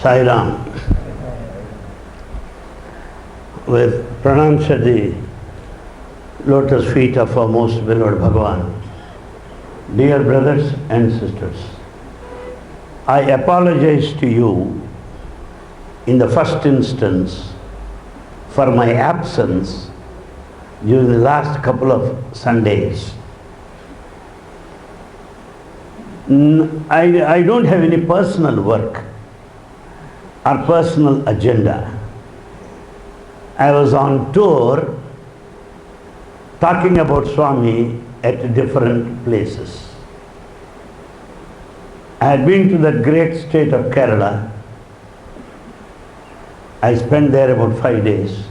Sai Ram. With pranam the lotus feet of our most beloved Bhagavan, dear brothers and sisters, I apologize to you in the first instance for my absence during the last couple of Sundays. I don't have any personal work or personal agenda. I was on tour talking about Swami at different places. I had been to that great state of Kerala. I spent there about 5 days,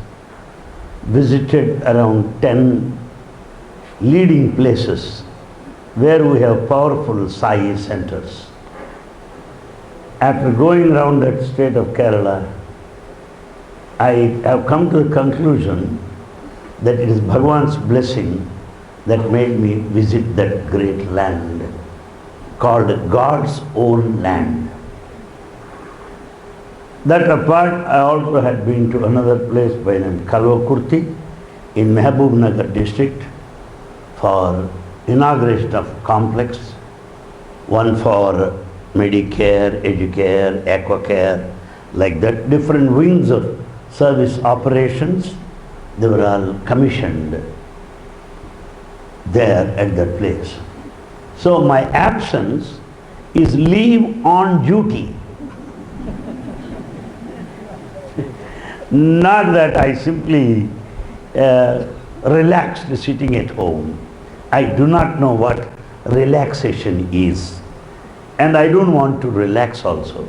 visited around 10 leading places where we have powerful Sai centers. After going around that state of Kerala, I have come to the conclusion that it is Bhagavan's blessing that made me visit that great land called God's own land. That apart, I also had been to another place by the name Kalvakurti in Mahabubnagar district for inauguration of complex, one for Medicare, Educare, Aquacare, like that, different wings of service operations. They were all commissioned there at that place. So my absence is leave on duty. Not that I simply relaxed sitting at home. I do not know what relaxation is. And I don't want to relax also.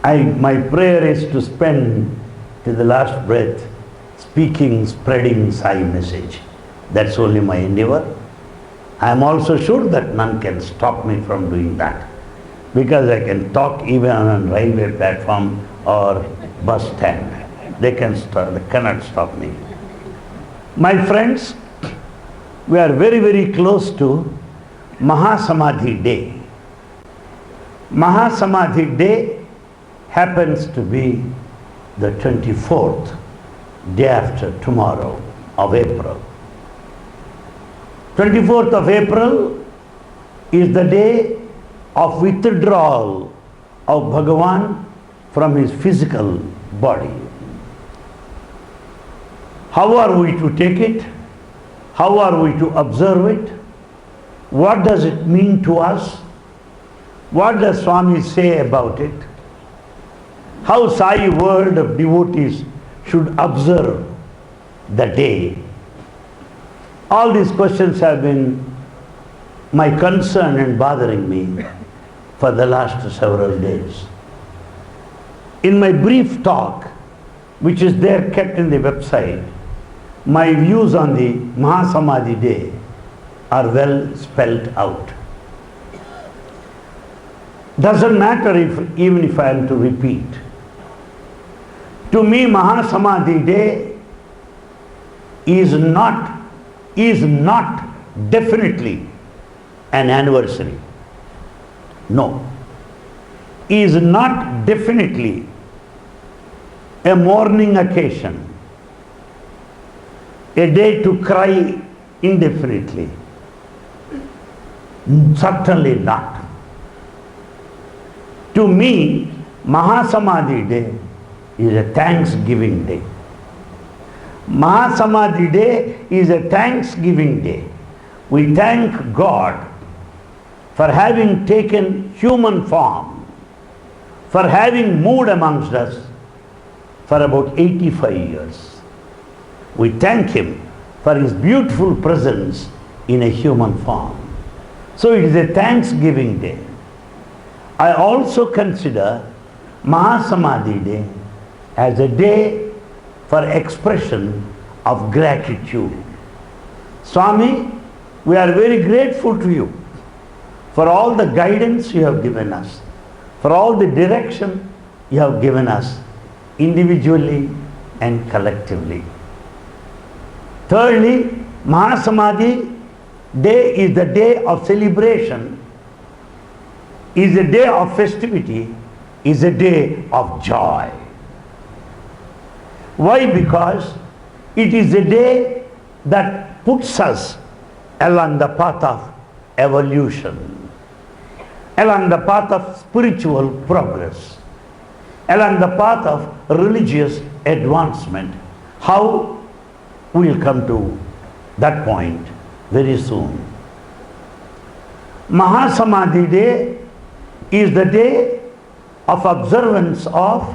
My prayer is to spend till the last breath speaking, spreading Sai message. That's only my endeavor. I am also sure that none can stop me from doing that, because I can talk even on a railway platform or bus stand. They cannot stop me. My friends, we are very, very close to Mahasamadhi Day. Mahasamadhi Day happens to be the 24th, day after tomorrow of April. 24th of April is the day of withdrawal of Bhagavan from his physical body. How are we to take it? How are we to observe it? What does it mean to us? What does Swami say about it? How Sai world of devotees should observe the day? All these questions have been my concern and bothering me for the last several days. In my brief talk, which is there kept in the website, my views on the Mahasamadhi Day are well spelled out. Doesn't matter even if I am to repeat. To me, Mahasamadhi Day is not definitely an anniversary. No. Is not definitely a mourning occasion, a day to cry indefinitely. Certainly not. To me, Mahasamadhi Day is a Thanksgiving Day. Mahasamadhi Day is a Thanksgiving Day. We thank God for having taken human form, for having moved amongst us for about 85 years. We thank Him for His beautiful presence in a human form. So it is a Thanksgiving Day. I also consider Mahasamadhi Day as a day for expression of gratitude. Swami, we are very grateful to you for all the guidance you have given us, for all the direction you have given us individually and collectively. Thirdly, Mahasamadhi Day is the day of celebration, is a day of festivity is a day of joy. Why? Because it is a day that puts us along the path of evolution, along the path of spiritual progress, along the path of religious advancement. How? We will come to that point very soon. Mahasamadhi Day is the day of observance of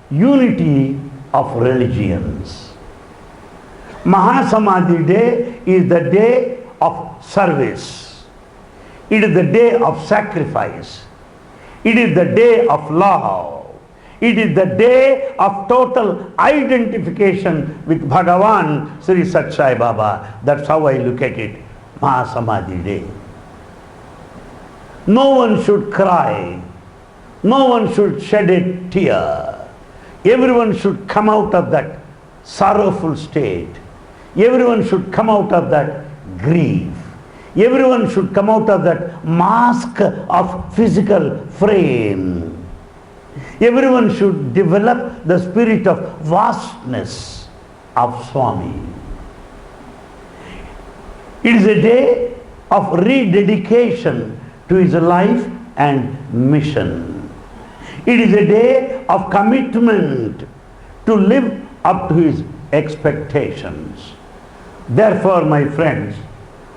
unity of religions. Mahasamadhi Day is the day of service. It is the day of sacrifice. It is the day of love. It is the day of total identification with Bhagavan Sri Sat Sai Baba. That's how I look at it, Mahasamadhi Day. No one should cry. No one should shed a tear. Everyone should come out of that sorrowful state. Everyone should come out of that grief. Everyone should come out of that mask of physical frame. Everyone should develop the spirit of vastness of Swami. It is a day of rededication to his life and mission. It is a day of commitment to live up to his expectations. Therefore, my friends,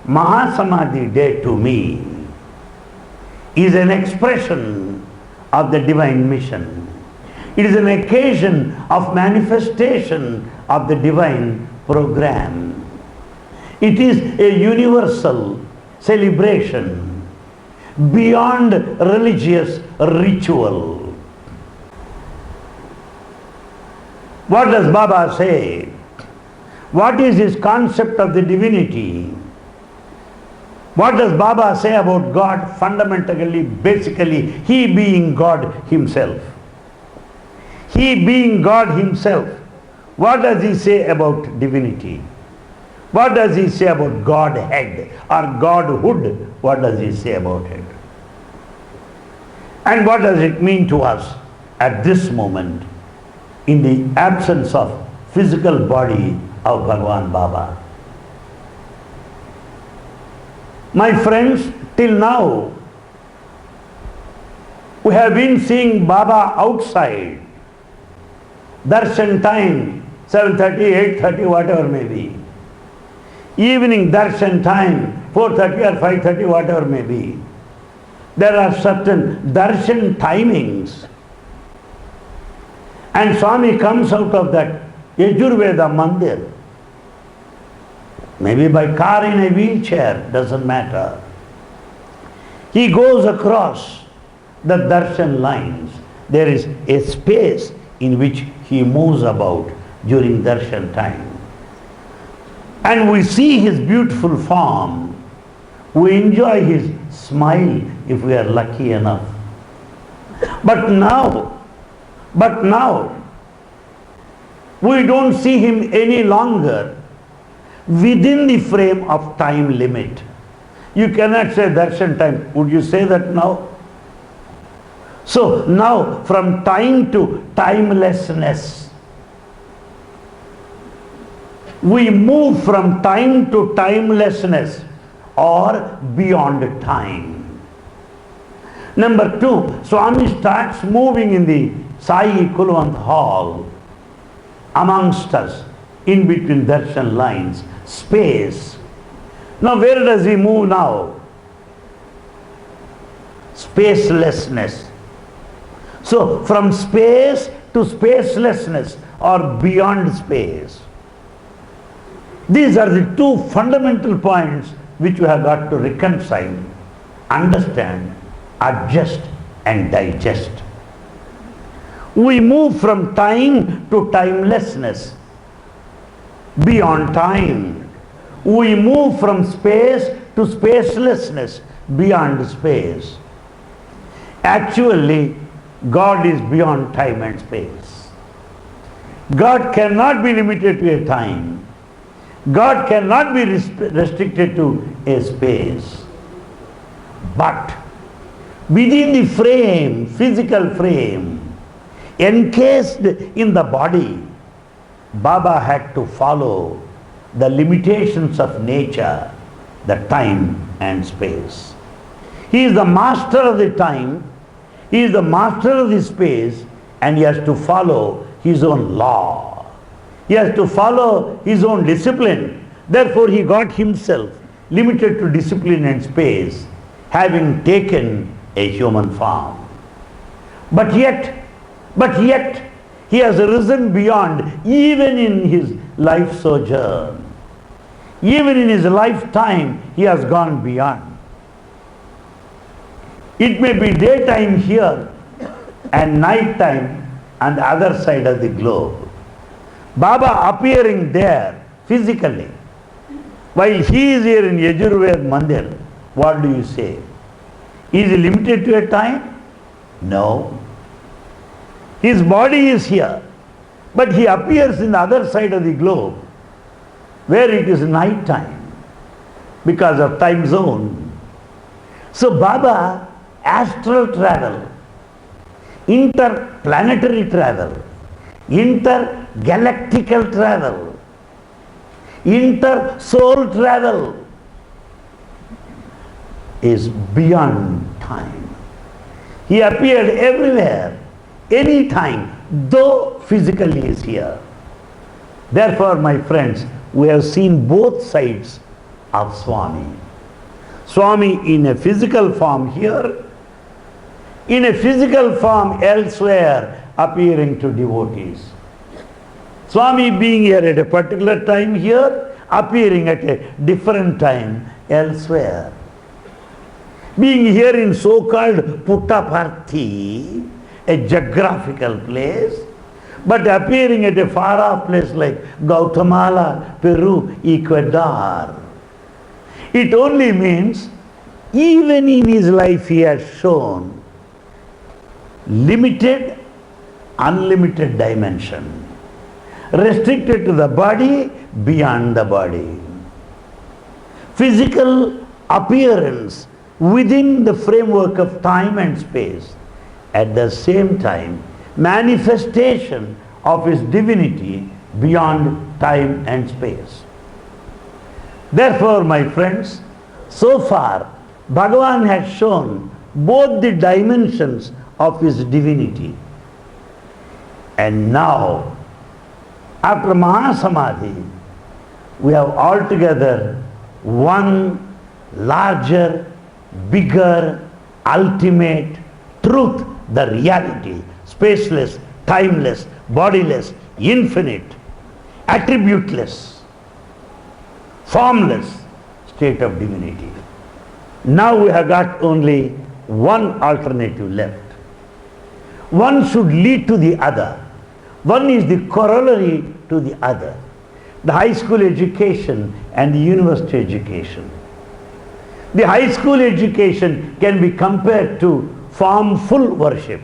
Mahasamadhi Day to me is an expression of the divine mission. It is an occasion of manifestation of the divine program. It is a universal celebration beyond religious ritual. What does Baba say? What is his concept of the divinity? What does Baba say about God? Fundamentally, basically, he being God himself. He being God himself. What does he say about divinity? What does he say about Godhead or Godhood? What does he say about it? And what does it mean to us at this moment in the absence of physical body of Bhagavan Baba? My friends, till now, we have been seeing Baba outside. Darshan time, 7:30, 8:30, whatever may be. Evening darshan time, 4:30 or 5:30, whatever may be. There are certain darshan timings. And Swami comes out of that Yajurveda Mandir. Maybe by car in a wheelchair, doesn't matter. He goes across the darshan lines. There is a space in which he moves about during darshan time. And we see his beautiful form. We enjoy his smile if we are lucky enough. But now, we don't see him any longer within the frame of time limit. You cannot say darshan time. Would you say that now? So now from time to timelessness, we move from time to timelessness or beyond time. Number two, Swami starts moving in the Sai Kulwant Hall amongst us, in between darshan lines, space. Now where does he move now? Spacelessness. So from space to spacelessness or beyond space. These are the two fundamental points which we have got to reconcile, understand, adjust and digest. We move from time to timelessness, beyond time. We move from space to spacelessness, beyond space. Actually, God is beyond time and space. God cannot be limited to a time. God cannot be restricted to a space. But within the frame, physical frame, encased in the body, Baba had to follow the limitations of nature, the time and space. He is the master of the time, he is the master of the space, and he has to follow his own law. He has to follow his own discipline. Therefore he got himself limited to discipline and space, having taken a human form. But yet, he has risen beyond, even in his life sojourn. Even in his lifetime, he has gone beyond. It may be daytime here and nighttime on the other side of the globe. Baba appearing there physically, while he is here in Yajurved Mandir, what do you say? Is he limited to a time? No. His body is here, but he appears in the other side of the globe, where it is night time, because of time zone. So Baba, astral travel, interplanetary travel, intergalactical travel, inter-soul travel is beyond time. He appeared everywhere, anytime, though physically is here. Therefore, my friends, we have seen both sides of Swami. Swami in a physical form here, in a physical form elsewhere, appearing to devotees. Swami being here at a particular time here, appearing at a different time elsewhere. Being here in so-called Puttaparthi, a geographical place, but appearing at a far-off place like Guatemala, Peru, Ecuador. It only means, even in his life he has shown limited, unlimited dimension. Restricted to the body, beyond the body. Physical appearance within the framework of time and space. At the same time, manifestation of his divinity beyond time and space. Therefore, my friends, so far Bhagavan has shown both the dimensions of his divinity. And now, after Mahasamadhi, we have altogether one larger, bigger, ultimate truth, the reality, spaceless, timeless, bodiless, infinite, attributeless, formless state of divinity. Now we have got only one alternative left. One should lead to the other. One is the corollary to the other. The high school education and the university education. The high school education can be compared to formful worship.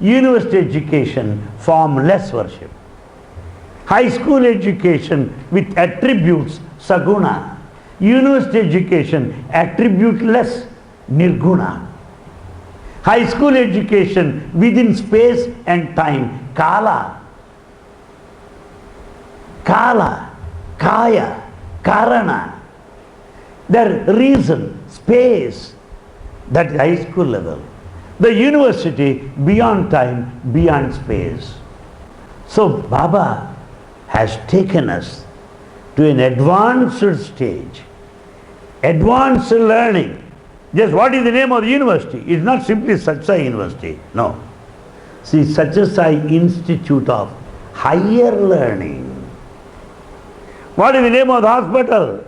University education, formless worship. High school education with attributes, saguna. University education, attributeless, nirguna. High school education within space and time, kala. Kala, kaya, karana. Their reason, space, that is high school level. The university, beyond time, beyond space. So Baba has taken us to an advanced stage, advanced learning. Just what is the name of the university? It's not simply Satsai University, no. See, Satsai Institute of Higher Learning. What is the name of the hospital?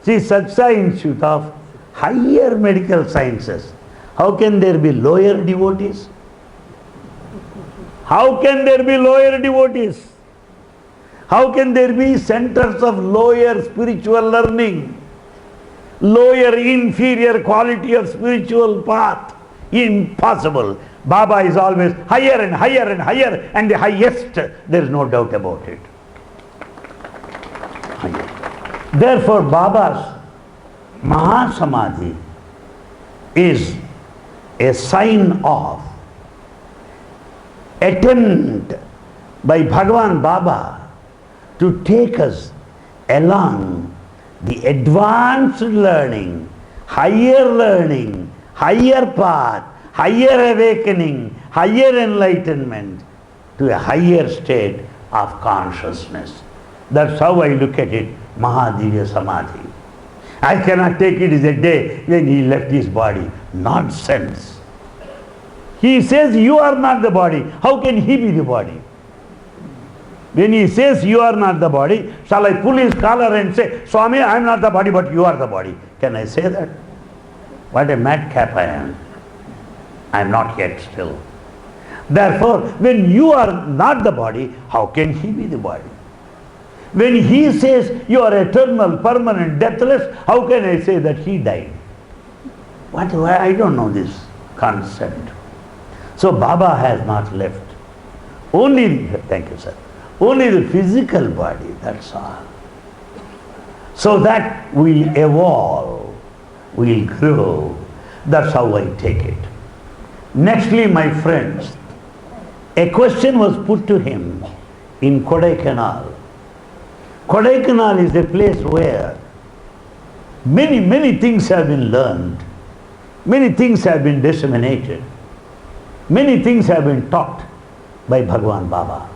See, Satsai Institute of Higher Medical Sciences. How can there be lower devotees? How can there be lower devotees? How can there be centers of lower spiritual learning? Lower, inferior quality of spiritual path? Impossible. Baba is always higher and higher and higher, and the highest. There is no doubt about it. Therefore, Baba's Mahasamadhi is a sign of attempt by Bhagavan Baba to take us along the advanced learning, higher path, higher awakening, higher enlightenment to a higher state of consciousness. That's how I look at it, Mahasamadhi. I cannot take it as a day when he left his body. Nonsense. He says you are not the body. How can he be the body? When he says you are not the body, shall I pull his collar and say, Swami, I am not the body, but you are the body? Can I say that? What a madcap I am. I am not yet still. Therefore, when you are not the body, how can he be the body? When he says you are eternal, permanent, deathless, how can I say that he died? What? I don't know this concept. So Baba has not left. Only, thank you sir, only the physical body, that's all. So that will evolve, will grow. That's how I take it. Nextly, my friends, a question was put to him in Kodaikanal. Kodaikanal is a place where many things have been learned, many things have been disseminated, many things have been taught by Bhagavan Baba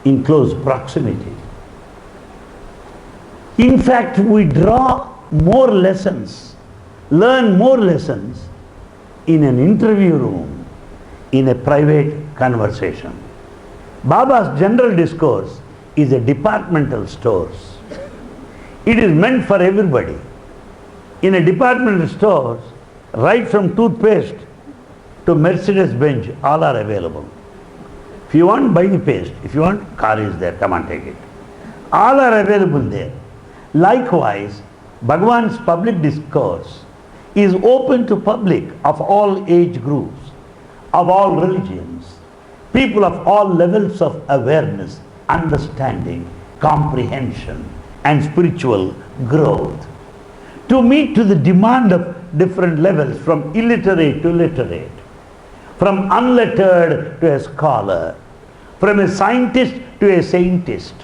in close proximity. In fact, we draw more lessons, learn more lessons in an interview room, in a private conversation. Baba's general discourse is a departmental stores. It is meant for everybody. In a departmental stores, right from toothpaste to Mercedes-Benz, all are available. If you want, buy the paste. If you want, car is there, come and take it. All are available there. Likewise, Bhagavan's public discourse is open to public of all age groups, of all religions, people of all levels of awareness, understanding, comprehension, and spiritual growth. To meet to the demand of different levels, from illiterate to literate, from unlettered to a scholar, from a scientist to a saintist,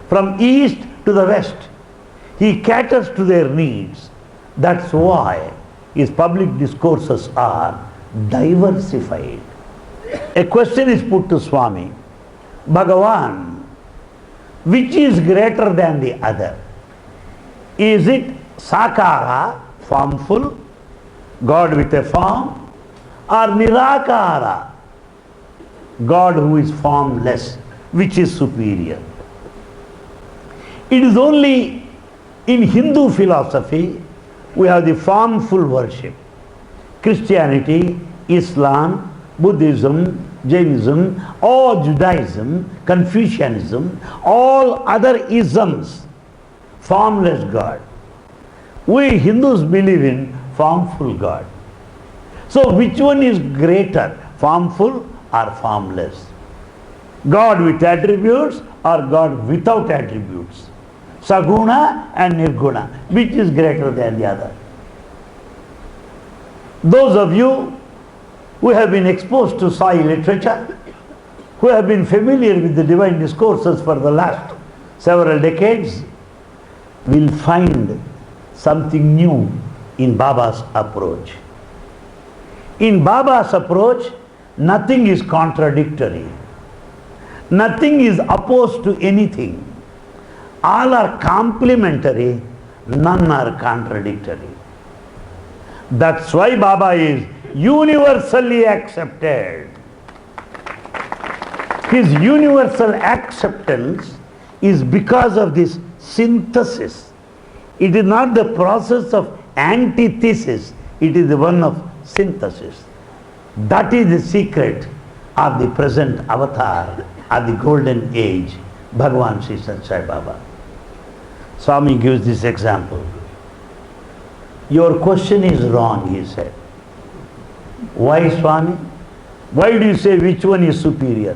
from east to the west. He caters to their needs. That's why his public discourses are diversified. A question is put to Swami, Bhagavan, which is greater than the other? Is it Sakara, formful, God with a form, or Nirakara, God who is formless, which is superior? It is only in Hindu philosophy we have the formful worship. Christianity, Islam, Buddhism, Jainism, or Judaism, Confucianism, all other isms, formless God. We Hindus believe in formful God. So which one is greater, formful or formless? God with attributes or God without attributes? Saguna and Nirguna, which is greater than the other? Those of you who have been exposed to Sai literature, who have been familiar with the divine discourses for the last several decades, will find something new in Baba's approach. In Baba's approach, nothing is contradictory. Nothing is opposed to anything. All are complementary, none are contradictory. That's why Baba is universally accepted. His universal acceptance is because of this synthesis. It is not the process of antithesis, it is the one of synthesis. That is the secret of the present avatar of the golden age, Bhagavan Sri Sathya Sai Baba. Swami gives this example. Your question is wrong, he said. Why, Swami? Why do you say which one is superior?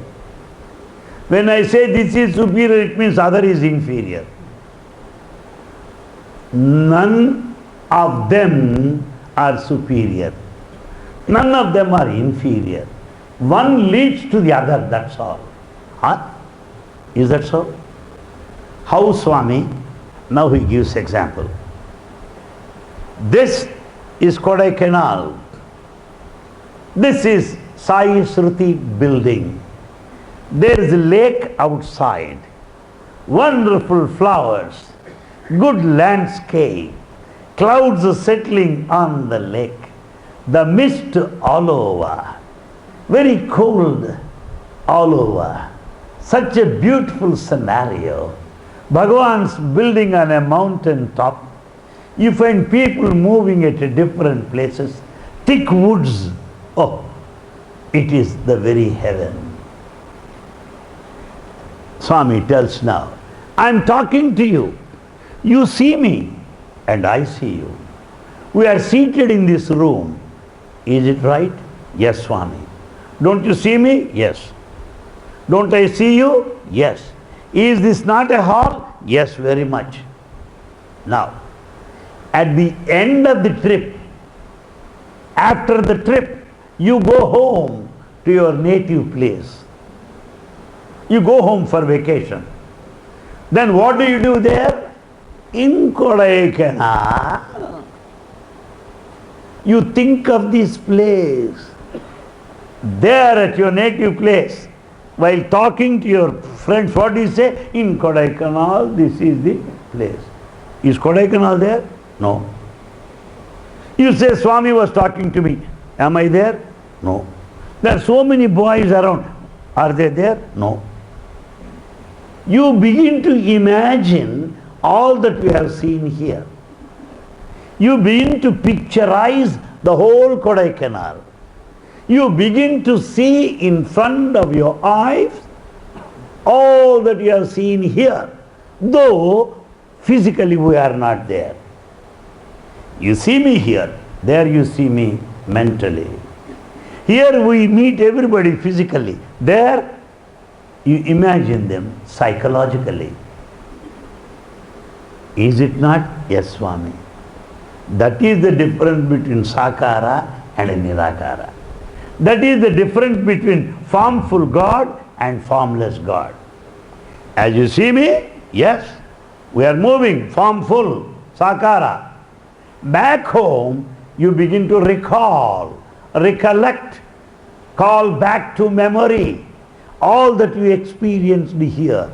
When I say this is superior, it means other is inferior. None of them are superior. None of them are inferior. One leads to the other, that's all. Huh? Is that so? How, Swami? Now he gives example. This is Kodaikanal. This is Sai Shruti building. There is a lake outside. Wonderful flowers. Good landscape. Clouds are settling on the lake. The mist all over. Very cold all over. Such a beautiful scenario. Bhagavan's building on a mountain top. You find people moving at different places. Thick woods. Oh, it is the very heaven. Swami tells now, I am talking to you. You see me and I see you. We are seated in this room. Is it right? Yes, Swami. Don't you see me? Yes. Don't I see you? Yes. Is this not a hall? Yes, very much. Now, at the end of the trip, after the trip, you go home to your native place. You go home for vacation. Then what do you do there? In Kodaikanal. You think of this place. There at your native place, while talking to your friends, what do you say? In Kodaikanal, this is the place. Is Kodaikanal there? No. You say, Swami was talking to me. Am I there? No. There are so many boys around. Are they there? No. You begin to imagine all that we have seen here. You begin to picturize the whole Kodaikanal. You begin to see in front of your eyes all that you have seen here, though physically we are not there. You see me here, there you see me mentally. Here we meet everybody physically, there you imagine them psychologically. Is it not? Yes, Swami. That is the difference between Sakara and Nirakara. That is the difference between formful God and formless God. As you see me, yes, we are moving, formful, Sakara. Back home, you begin to recall, recollect, call back to memory all that you experienced here.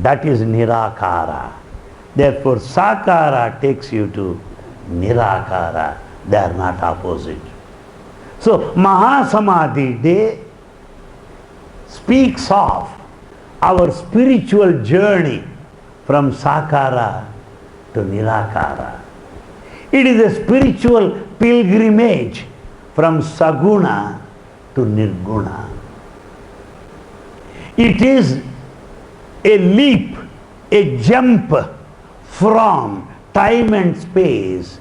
That is Nirakara. Therefore, Sakara takes you to Nirakara. They are not opposite. So, Mahasamadhi day speaks of our spiritual journey from Sakara to Nirakara. It is a spiritual pilgrimage from Saguna to Nirguna. It is a leap, a jump from time and space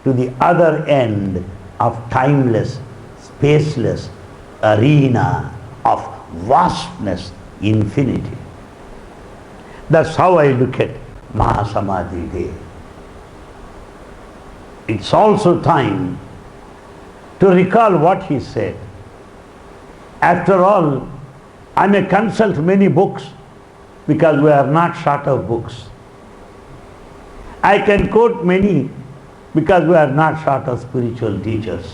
to the other end of timeless, spaceless arena of vastness, infinity. That's how I look at Mahasamadhi day. It's also time to recall what he said. After all, I may consult many books because we are not short of books. I can quote many because we are not short of spiritual teachers.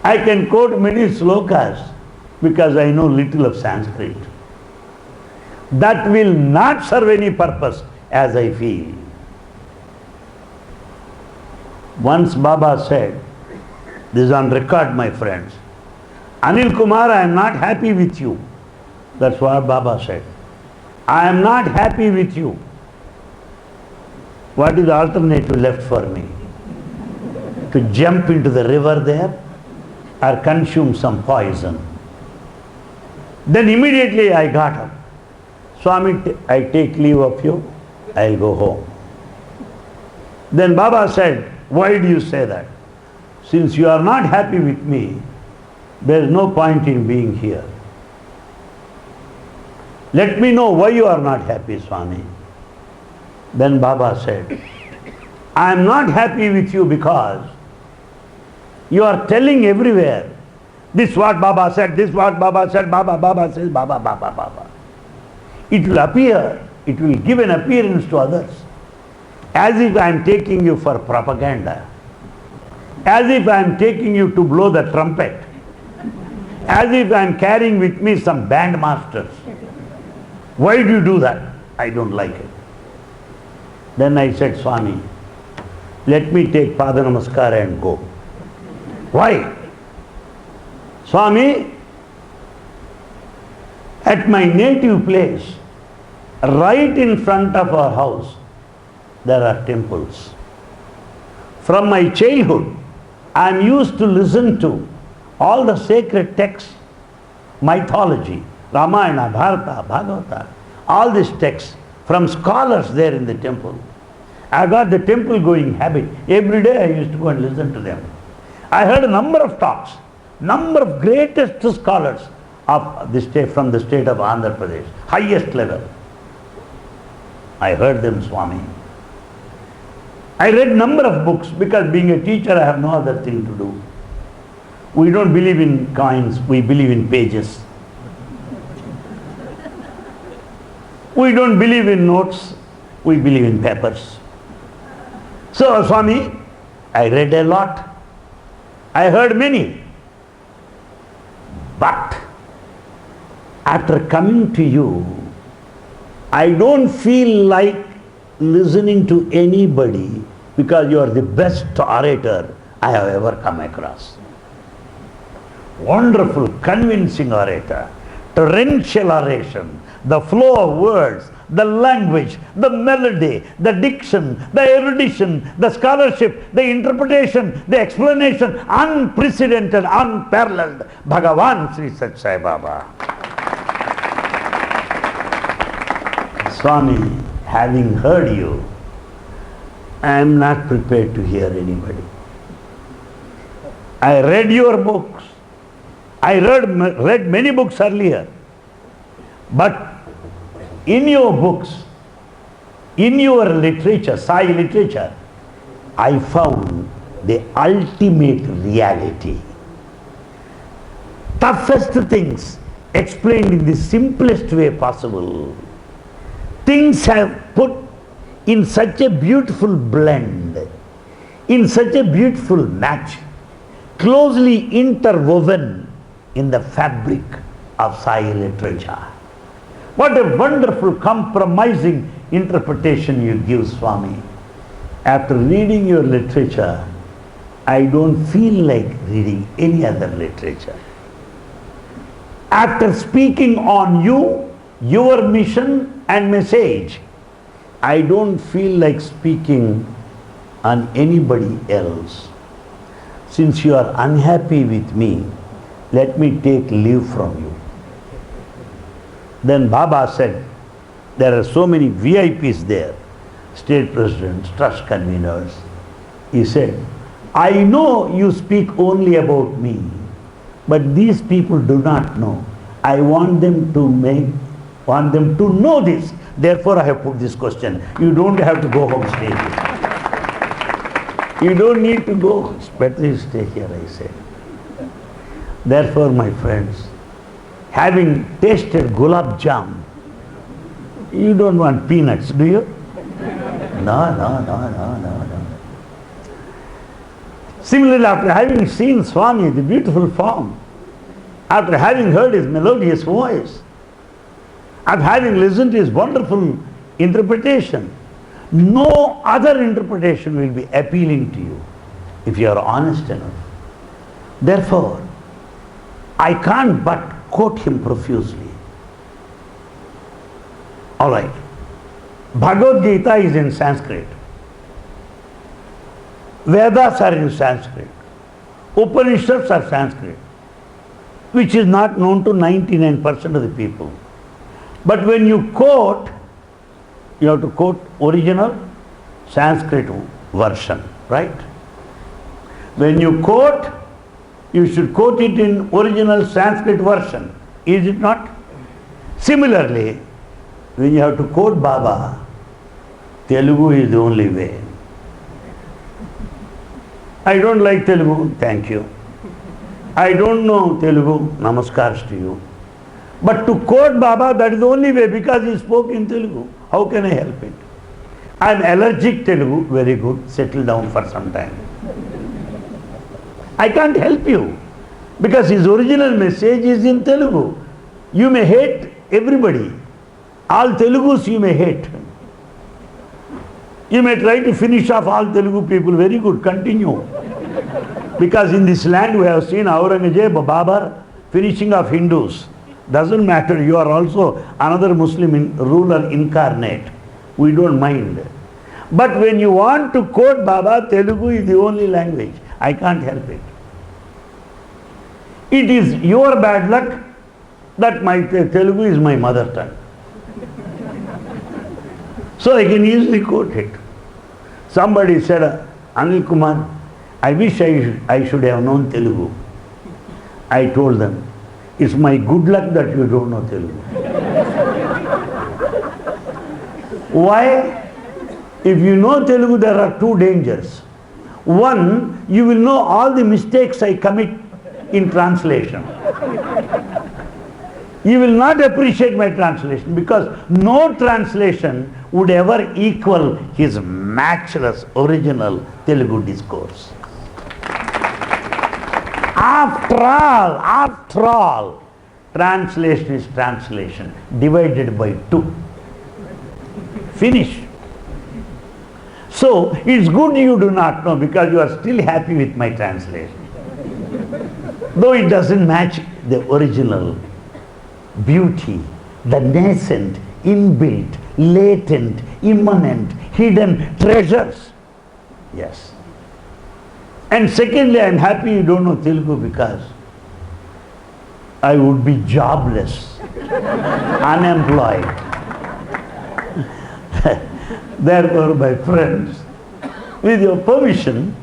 I can quote many slokas because I know little of Sanskrit. That will not serve any purpose as I feel. Once Baba said, this is on record, my friends, Anil Kumar, I am not happy with you. That's what Baba said. I am not happy with you. What is the alternative left for me? To jump into the river there or consume some poison? Then immediately I got up. Swami, I take leave of you, I'll go home. Then Baba said, why do you say that? Since you are not happy with me, there is no point in being here. Let me know why you are not happy, Swami. Then Baba said, I am not happy with you because You are telling everywhere, this what Baba said, this what Baba said, Baba says, Baba. It will appear, it will give an appearance to others, as if I am taking you for propaganda, as if I am taking you to blow the trumpet, as if I am carrying with me some band masters. Why do you do that? I don't like it. Then I said, Swami, let me take Pada Namaskara and go. Why? Swami, at my native place, right in front of our house, there are temples. From my childhood, I am used to listen to all the sacred texts, mythology, Ramayana, Bharata, Bhagavata, all these texts from scholars there in the temple. I got the temple going habit. Every day I used to go and listen to them. I heard a number of talks, number of greatest scholars of the state, from the state of Andhra Pradesh, highest level. I heard them, Swami. I read number of books because being a teacher I have no other thing to do. We don't believe in coins, we believe in pages. We don't believe in notes, we believe in papers. So, Swami, I read a lot. I heard many. But after coming to you, I don't feel like listening to anybody because you are the best orator I have ever come across. Wonderful, convincing orator, torrential oration, the flow of words, the language, the melody, the diction, the erudition, the scholarship, the interpretation, the explanation, unprecedented, unparalleled. Bhagavan Sri Sat Sai Baba. Swami, having heard you, I am not prepared to hear anybody. I read your books. I read many books earlier. But in your books, in your literature, Sai literature, I found the ultimate reality. Toughest things explained in the simplest way possible. Things have put in such a beautiful blend, in such a beautiful match, closely interwoven in the fabric of Sai literature. What a wonderful compromising interpretation you give, Swami. After reading your literature, I don't feel like reading any other literature. After speaking on you, your mission and message, I don't feel like speaking on anybody else. Since you are unhappy with me, let me take leave from you. Then Baba said, there are so many VIPs there, state presidents, trust conveners. He said, I know you speak only about me, but these people do not know. I want them to know this. Therefore I have put this question. You don't have to go home, stay here. You don't need to go. It's better you stay here, I said. Therefore, my friends, having tasted gulab jam, you don't want peanuts, do you? No. Similarly, after having seen Swami, the beautiful form, after having heard his melodious voice, after having listened to his wonderful interpretation, no other interpretation will be appealing to you if you are honest enough. Therefore, I can't but quote him profusely. Alright. Bhagavad Gita is in Sanskrit. Vedas are in Sanskrit. Upanishads are Sanskrit, which is not known to 99% of the people. But when you quote, you have to quote original Sanskrit version, right? When you quote, you should quote it in original Sanskrit version. Is it not? Similarly, when you have to quote Baba, Telugu is the only way. I don't like Telugu, thank you. I don't know Telugu, namaskars to you. But to quote Baba, that is the only way, because he spoke in Telugu. How can I help it? I am allergic Telugu, very good, settle down for some time. I can't help you, because his original message is in Telugu. You may hate everybody. All Telugus you may hate. You may try to finish off all Telugu people, very good, continue. Because in this land we have seen Aurangzeb, Babar, finishing off Hindus. Doesn't matter, you are also another Muslim ruler incarnate. We don't mind. But when you want to quote Baba, Telugu is the only language. I can't help it. It is your bad luck that my Telugu is my mother tongue. So I can easily quote it. Somebody said, Anil Kumar, I wish I should have known Telugu. I told them, it's my good luck that you don't know Telugu. Why? If you know Telugu, there are two dangers. One, you will know all the mistakes I commit in translation. You will not appreciate my translation, because no translation would ever equal his matchless original Telugu discourse. After all, translation is translation divided by 2. Finish. So it's good you do not know, because you are still happy with my translation. Though it doesn't match the original beauty, the nascent, inbuilt, latent, immanent, hidden treasures. Yes. And secondly, I am happy you don't know Telugu, because I would be jobless, unemployed. Therefore, my friends, with your permission,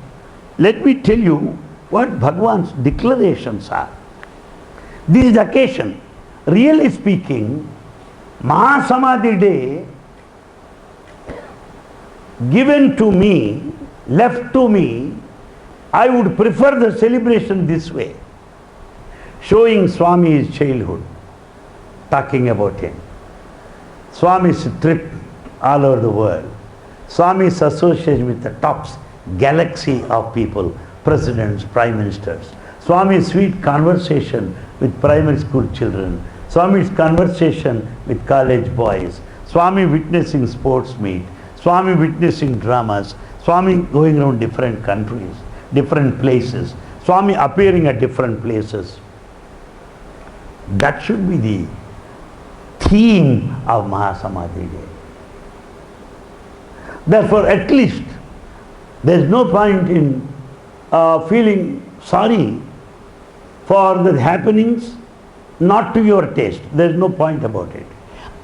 let me tell you what Bhagavan's declarations are. This is the occasion. Really speaking, Mahasamadhi day given to me, left to me, I would prefer the celebration this way, showing Swami's childhood, talking about him. Swami's trip all over the world. Swami's association with the tops galaxy of people, presidents, prime ministers. Swami's sweet conversation with primary school children. Swami's conversation with college boys. Swami witnessing sports meet. Swami witnessing dramas. Swami going around different countries, different places. Swami appearing at different places. That should be the theme of Mahasamadhi day. Therefore, at least, there is no point in feeling sorry for the happenings not to your taste. There is no point about it.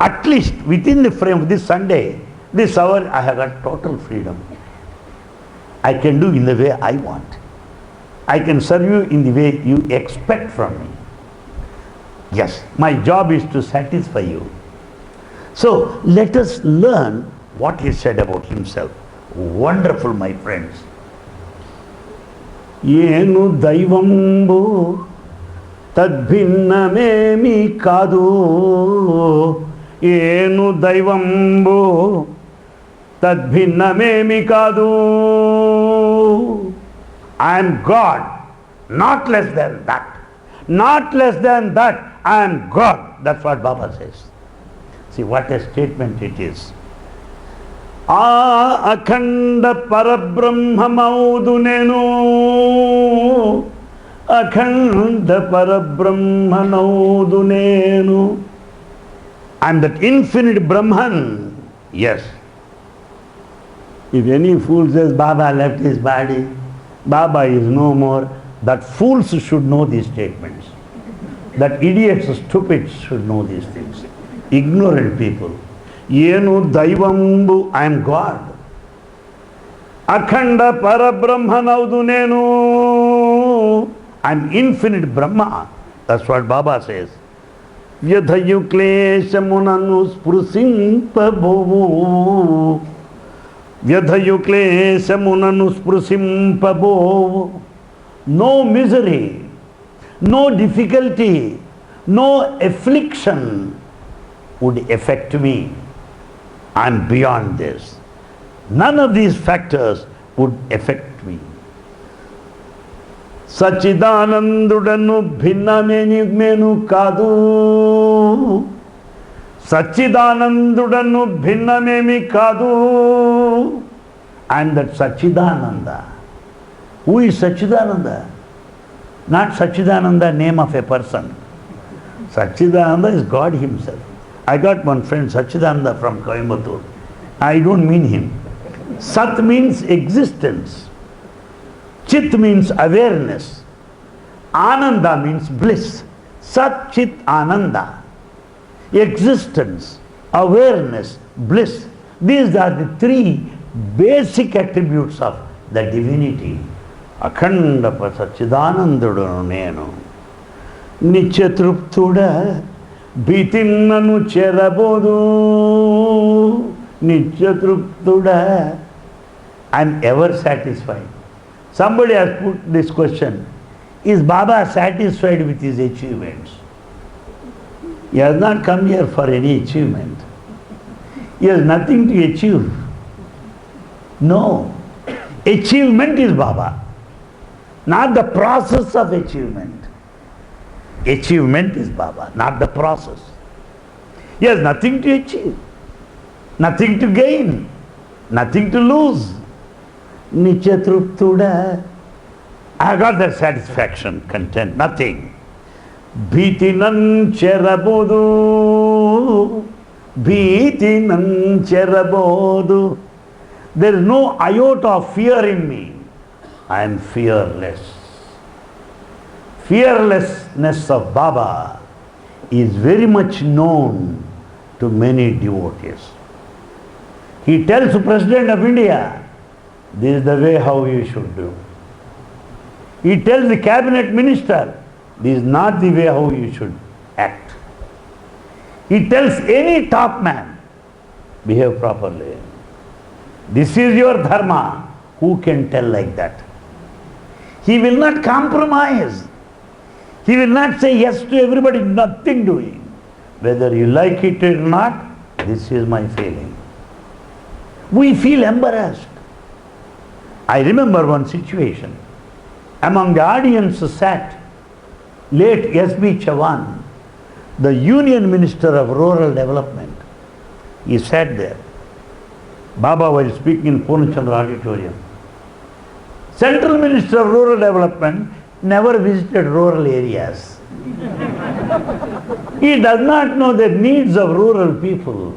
At least within the frame of this Sunday, this hour, I have got total freedom. I can do in the way I want. I can serve you in the way you expect from me. Yes, my job is to satisfy you. So let us learn what he said about himself. Wonderful, my friends. Yenu daivambu tadbhinnamemi kadu. Yenu daivambu tadbhinnamemi kadu. I am God, not less than that. Not less than that, I am God. That's what Baba says. See what a statement it is. Akhanda parabrahmamaudu nenu. Akhanda parabrahmanaudu nenu. I am that infinite Brahman. Yes. If any fool says Baba left his body, Baba is no more, that fools should know these statements. That idiots, stupids should know these things. Ignorant people. Yenu daivambu, I am God. Akhanda parabrahmanaudu nenu. I am infinite Brahma. That's what Baba says. Vyadhayu kleshamunanu sprusimpa bhuvu. వ్యధయు క్లేశమునను స్పృశింపబోవు. No misery, no difficulty, no affliction would affect me. I am beyond this. None of these factors would affect me. సచ్చిదానందుడను భిన్నమేను కాదు. సచ్చిదానందుడను భిన్నమేమి కాదు. And that Sachidananda. Who is Sachidananda? Not Sachidananda, name of a person. Sachidananda is God himself. I got one friend Sachidananda from Coimbatore. I don't mean him. Sat means existence. Chit means awareness. Ananda means bliss. Sat, Chit, Ananda. Existence, awareness, bliss. These are the three basic attributes of the divinity. Akhanda Sachidanandudu nenu. Nityathruptuda bhitinnanu cherabodu. Nityathruptuda. I am ever satisfied. Somebody has put this question: is Baba satisfied with his achievements? He has not come here for any achievement. He has nothing to achieve. No. Achievement is Baba, not the process of achievement. Achievement is Baba, not the process. He has nothing to achieve, nothing to gain, nothing to lose. Nityathruptuda. I got that satisfaction, content, nothing. Bhitinan cherabodu. Bhitinan cherabodu. There is no iota of fear in me. I am fearless. Fearlessness of Baba is very much known to many devotees. He tells the President of India, this is the way how you should do. He tells the cabinet minister, this is not the way how you should act. He tells any top man, behave properly. This is your dharma. Who can tell like that? He will not compromise. He will not say yes to everybody, nothing doing. Whether you like it or not, this is my feeling. We feel embarrassed. I remember one situation. Among the audience sat late S.B. Chavan, the Union Minister of Rural Development. He sat there. Baba was speaking in Purnachandra Auditorium. Central Minister of Rural Development never visited rural areas. He does not know the needs of rural people.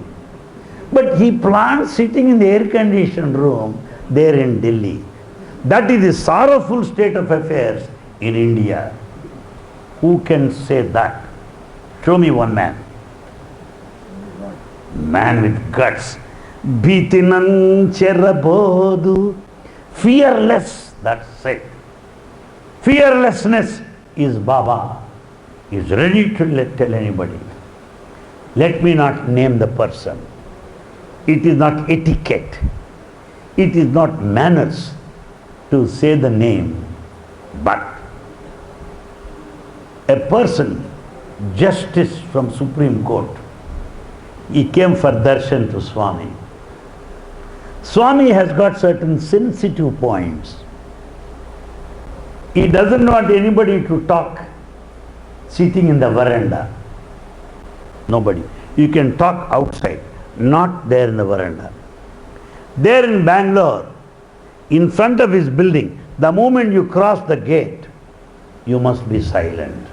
But he plans sitting in the air-conditioned room there in Delhi. That is the sorrowful state of affairs in India. Who can say that? Show me one man. Man with guts. Bhitinan cherabodu. Fearless, that's it. Fearlessness is Baba. He is ready to tell anybody. Let me not name the person. It is not etiquette. It is not manners to say the name. But a person, justice from Supreme Court, he came for darshan to Swami. Swami has got certain sensitive points. He doesn't want anybody to talk sitting in the veranda. Nobody. You can talk outside, not there in the veranda. There in Bangalore, in front of his building, the moment you cross the gate, you must be silent.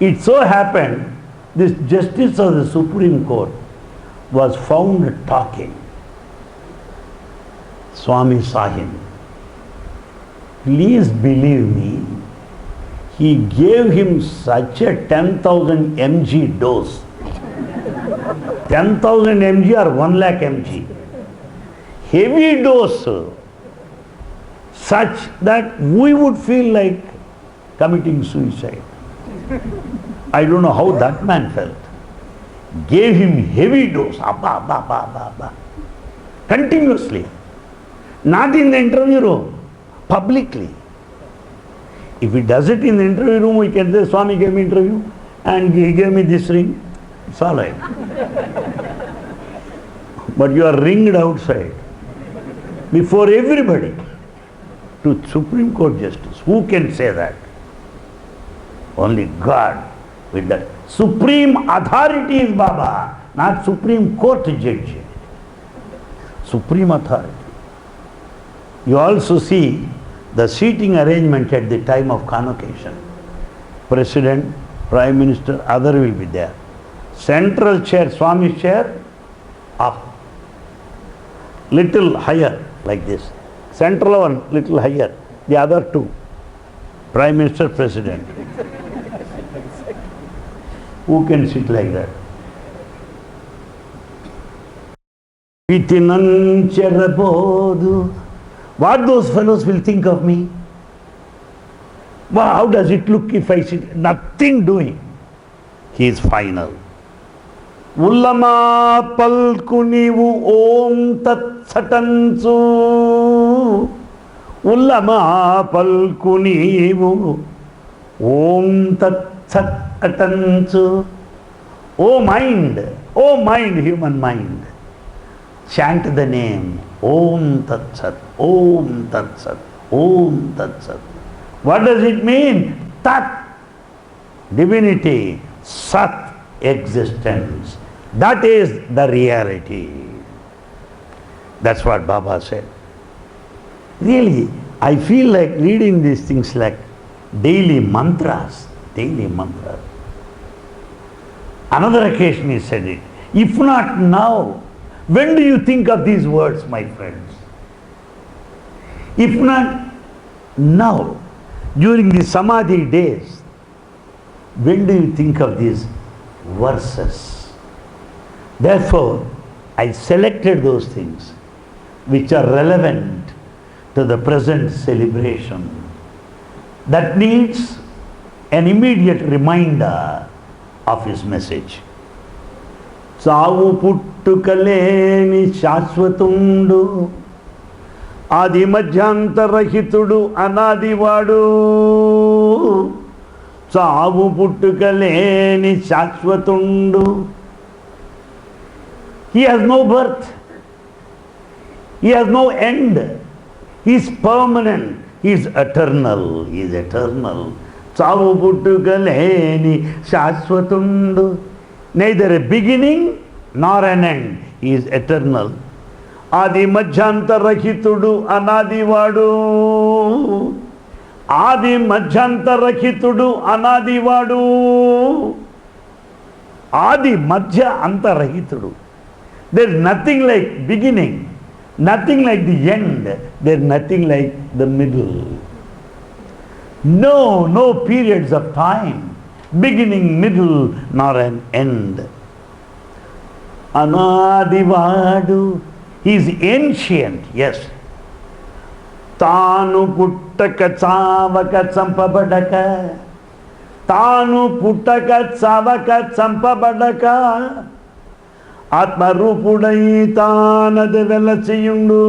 It so happened, this justice of the Supreme Court was found talking. Swami saw him. Please believe me, he gave him such a 10,000 mg dose. 10,000 mg or 1 lakh mg. Heavy dose, such that we would feel like committing suicide. I don't know how that man felt. Gave him heavy dose. Abba, abba, abba, abba, abba. continuously. Not in the interview room, publicly. If he does it in the interview room, we can say, Swami gave me interview and he gave me this ring. It's all right. But you are ringed outside before everybody to Supreme Court Justice. Who can say that? Only God with that. Supreme authority is Baba, not Supreme Court judge. Supreme authority. You also see the seating arrangement at the time of convocation. President, Prime Minister, other will be there. Central chair, Swami's chair, up. Little higher, like this. Central one, little higher. The other two, Prime Minister, President. Who can sit like that? What those fellows will think of me? Wow, how does it look if I sit? Nothing doing. He is final. Ullama palku neevu om tat satansu. Ullama palku neevu om tat satansu. O mind, human mind. Chant the name Om Tat Sat, Om Tat Sat, Om Tat Sat. What does it mean? Tat, divinity, Sat, existence. That is the reality. That's what Baba said. Really, I feel like reading these things like daily mantras, daily mantras. Another occasion he said it. If not now, when do you think of these words, my friends? If not now, during the Samadhi days, when do you think of these verses? Therefore, I selected those things which are relevant to the present celebration. That needs an immediate reminder of his message. చావు పుట్టుకలేని శాశ్వతుండు, ఆది మధ్యాంతరహితుడు అనాదివాడు. చావు పుట్టుకలేని శాశ్వతుండు. He has no birth. He has no end. He is permanent. He is eternal. He is eternal. చావు పుట్టుకలేని శాశ్వతుండు. Neither a beginning nor an end. He is eternal. Adi madhyantarakhitudu anadivadu. Adi madhyantarakhitudu anadivadu. Adi madhya antarahitudu. There is nothing like beginning, nothing like the end. There is nothing like the middle. No periods of time. Beginning, middle, nor an end. Anadivadu. He is ancient, yes. Tanu puttaka chavaka champabadaka. Tanu puttaka chavaka champabadaka. Atma rupudai tanadu velachiyundu.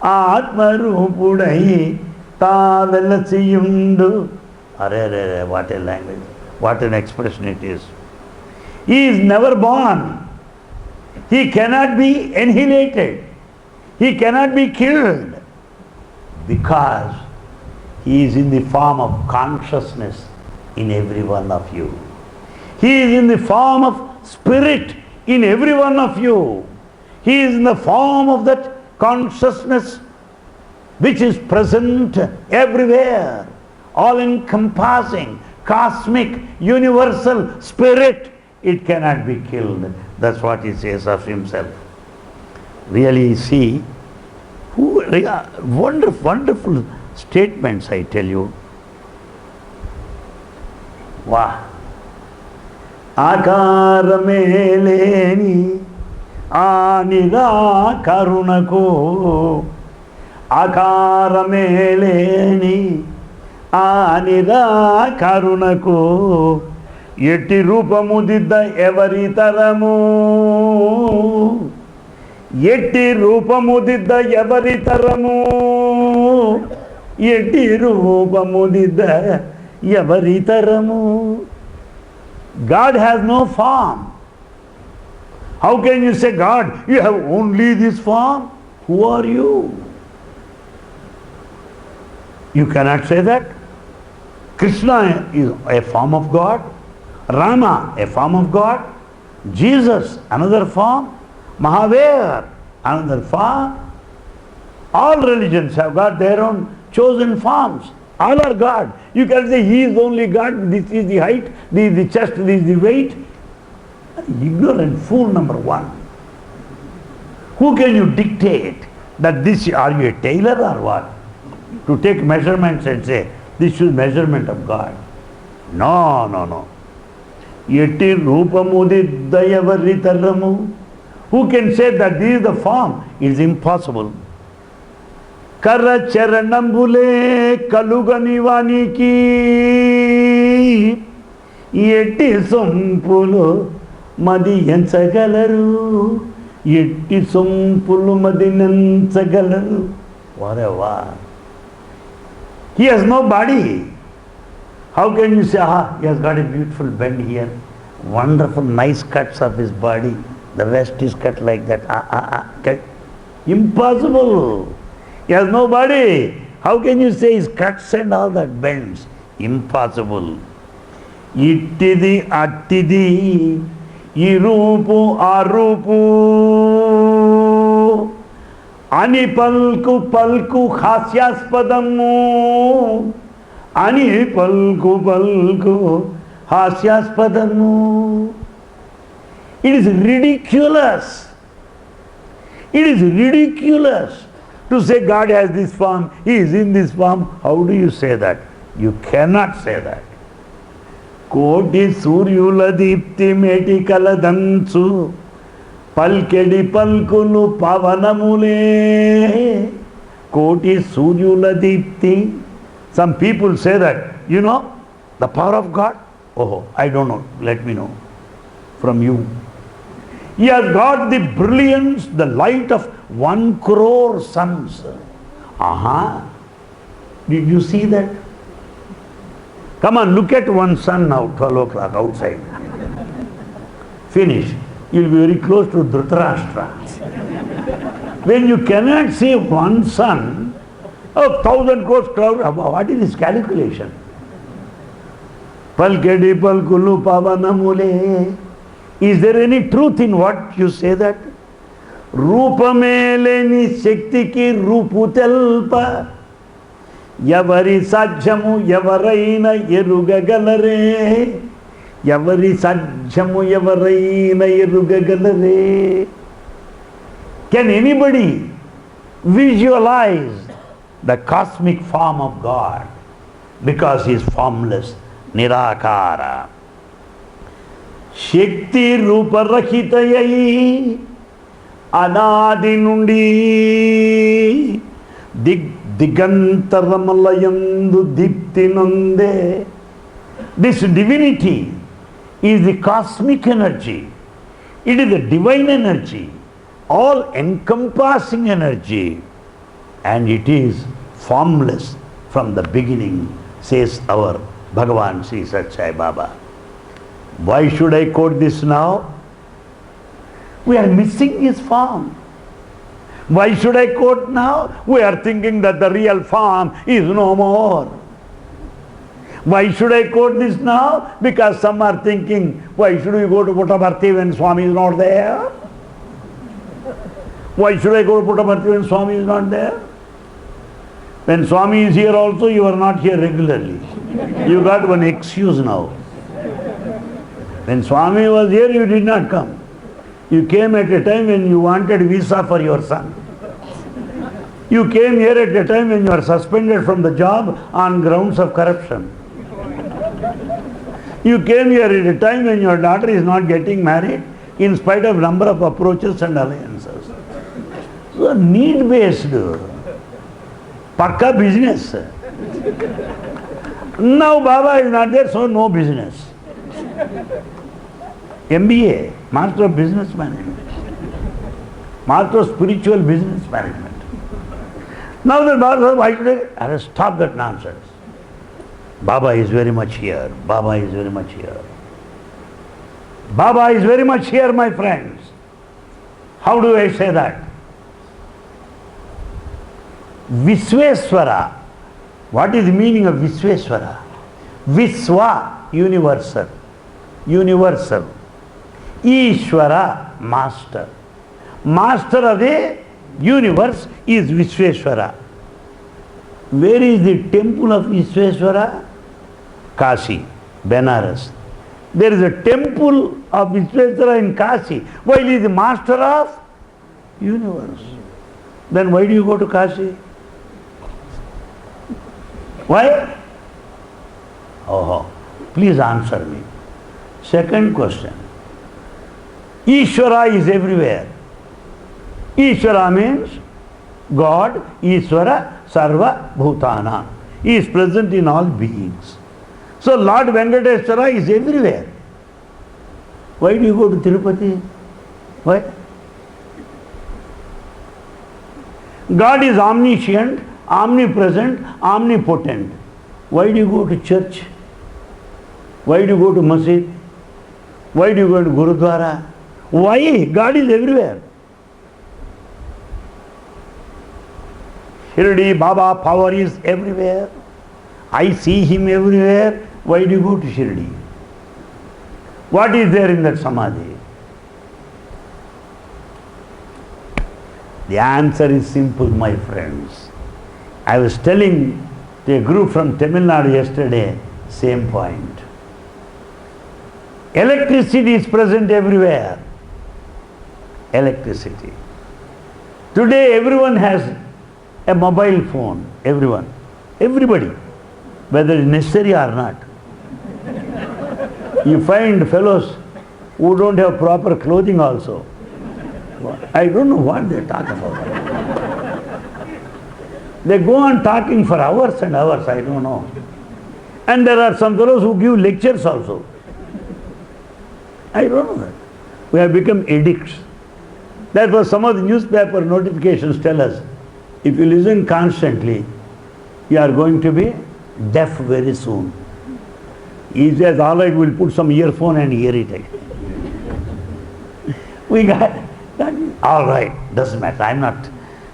Atma rupudai ta velachiyundu. What a language, what an expression it is. He is never born. He cannot be annihilated. He cannot be killed because he is in the form of consciousness in every one of you. He is in the form of spirit in every one of you. He is in the form of that consciousness which is present everywhere. All-encompassing, cosmic, universal spirit. It cannot be killed. That's what he says of himself. Really see, wonderful statements, I tell you. Wow. Akarame leni anida karunaku. Akarame leni ఆనిరా కరుణకు ఎట్టి రూపముదిద్ద ఎవరి తరము. ఎట్టి రూపముదిద్ద ఎవరితరము, ఎట్టి రూపముదిద్ద ఎవరితరము. God has no form. How can you say, God, you have only this form? Who are you? You cannot say that. Krishna is a form of God, Rama a form of God, Jesus another form, Mahavir another form. All religions have got their own chosen forms. All are God. You can say he is only God, this is the height, this is the chest, this is the weight. Ignorant fool number one. Who can you dictate that this, are you a tailor or what? To take measurements and say, this is measurement of God. No, no, no. Yeti rupamudidayavaritaramu. Who can say that this is the form? It is impossible. Kara charanambule kalugani vaniki. Yeti sompulu madi ensagalaru. Yeti sompulu madi ensagalaru. Whatever. He has no body. How can you say, he has got a beautiful bend here, wonderful nice cuts of his body, the rest is cut like that. Impossible. He has no body. How can you say his cuts and all that bends? Impossible. Ittidi attidi irupu arupu ani palku palku hasyaspadamu, ani palku palku hasyaspadamu. It is ridiculous. It is ridiculous to say God has this form, he is in this form. How do you say that? You cannot say that. Koti suryula deepti meti kaladansu పల్కెడి పల్కులు పవనములే. కోటి సూర్యుల Deepti. Some people say that, you know, the power of God. Oh, I don't know. Let me know from you. He has got the brilliance, the light of 1 crore suns. Did you see that? Come on, look at one sun now, 12 o'clock outside. Finish. You'll be very close to Dhritarashtra. When you cannot see one sun, 1,000 crores crowd, what is this calculation? Palkedi palkulu pavanamule. Is there any truth in what you say that? Rupamele shakti ki rupu telpa. Yavari sajjamu yavaraina erugagalare. Yavari sajjamu yavaraina erugagalare. Can anybody visualize the cosmic form of God? Because he is formless, nirakara. Shakti ruparahitayai anadi nundi digantaramallandu dipti nonde. This divinity is the cosmic energy. It is the divine energy, all encompassing energy, and it is formless from the beginning, says our Bhagavan Sri Sat Sai Baba. Why should I quote this now? We are missing his form. Why should I quote now? We are thinking that the real form is no more. Why should I quote this now? Because some are thinking, why should we go to Puttaparthi when Swami is not there? Why should I go to Puttaparthi when Swami is not there? When Swami is here also, you are not here regularly. You got one excuse now. When Swami was here, you did not come. You came at a time when you wanted visa for your son. You came here at a time when you are suspended from the job on grounds of corruption. You came here at a time when your daughter is not getting married in spite of number of approaches and alliances. So need-based, pakka business. Now Baba is not there, so no business. MBA, Master of Business Management. Master of Spiritual Business Management. Now the Master, why should I have to stop that nonsense? Baba is very much here. Baba is very much here. Baba is very much here, my friends. How do I say that? Visveswara. What is the meaning of Visveswara? Viswa, universal. Universal. Ishvara, master. Master of the universe is Visveswara. Where is the temple of Visveswara? Kashi, Benares. There is a temple of Visveswara in Kashi. While he is the master of universe. Then why do you go to Kashi? Why? Oh, please answer me. Second question. Ishvara is everywhere. Ishvara means God, Ishvara, Sarva, Bhutana. He is present in all beings. So Lord Venkateswara is everywhere. Why do you go to Tirupati? Why? God is omniscient, omnipresent, omnipotent. Why do you go to church? Why do you go to masjid? Why do you go to Gurudwara? Why? God is everywhere. Shirdi Baba power is everywhere. I see him everywhere. Why do you go to Shirdi? What is there in that Samadhi? The answer is simple, my friends. I was telling to a group from Tamil Nadu yesterday, same point. Electricity is present everywhere. Electricity. Today everyone has a mobile phone. Everyone. Everybody. Whether it's necessary or not. You find fellows who don't have proper clothing also. I don't know what they talk about. They go on talking for hours and hours, I don't know. And there are some fellows who give lectures also. I don't know that. We have become addicts. That's what some of the newspaper notifications tell us. If you listen constantly, you are going to be deaf very soon. He says, all right, we'll put some earphone and hear it. We got that. All right, doesn't matter. I'm not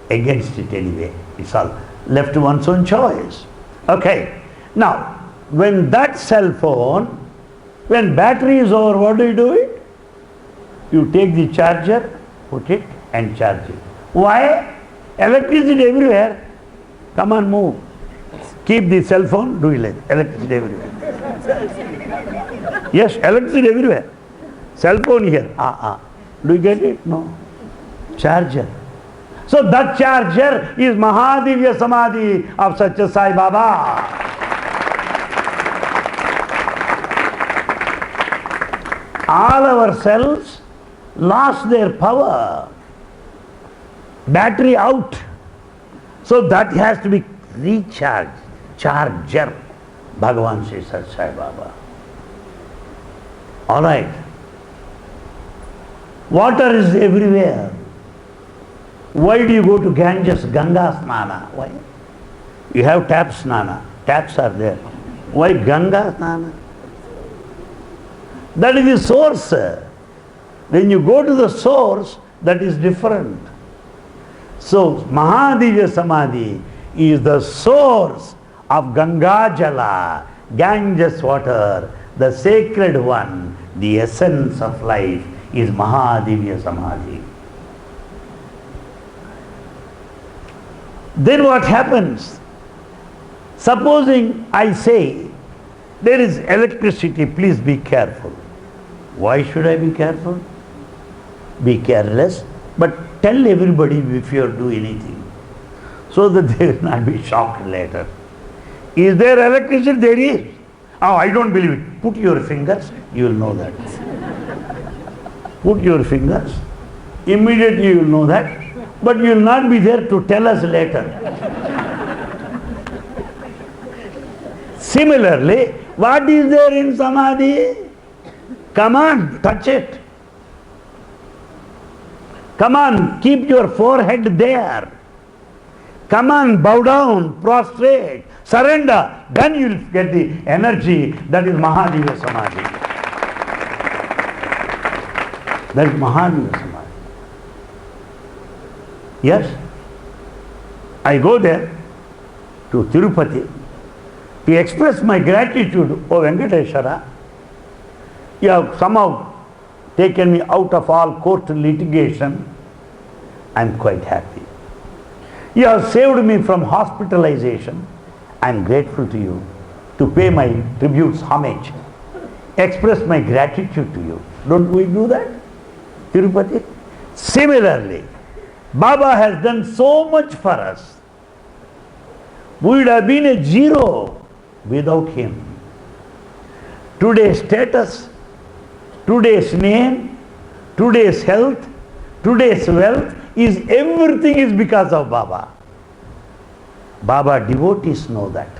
against it anyway. It's all left to one's own choice. Okay. Now, when that cell phone, when battery is over, what do you do it? You take the charger, put it and charge it. Why? Electricity everywhere. Come on, move. Keep the cell phone, do it like electricity everywhere. Yes, electricity everywhere. Cell phone here. Do you get it? No. Charger. So that charger is Mahadivya Samadhi of Satya Sai Baba. All our cells lost their power. Battery out. So that has to be recharged. Charger. Bhagavan says Satya Sai Baba. Alright. Water is everywhere. Why do you go to Ganges, Ganga Snana? Why? You have tap Snana. Taps are there. Why Ganga Snana? That is the source. When you go to the source, that is different. So, Mahadivya Samadhi is the source of Ganga Jala, Ganges water, the sacred one, the essence of life is Mahadivya Samadhi. Then what happens? Supposing I say, there is electricity, please be careful. Why should I be careful? Be careless, but tell everybody before you do anything, so that they will not be shocked later. Is there electricity? There is. Oh, I don't believe it. Put your fingers, you will know that. Put your fingers, immediately you will know that, but you will not be there to tell us later. Similarly, what is there in Samadhi? Come on, touch it. Come on, keep your forehead there. Come on, bow down, prostrate, surrender. Then you will get the energy. That is Mahadivya Samadhi. That is Mahadivya Samadhi. Yes, I go there to Tirupati to express my gratitude, O Venkateshwara. You have somehow taken me out of all court litigation. I am quite happy. You have saved me from hospitalization. I am grateful to you, to pay my tributes, homage, express my gratitude to you. Don't we do that, Tirupati? Similarly, Baba has done so much for us. We would have been a zero without him. Today's status, today's name, today's health, today's wealth, everything is because of Baba. Baba devotees know that.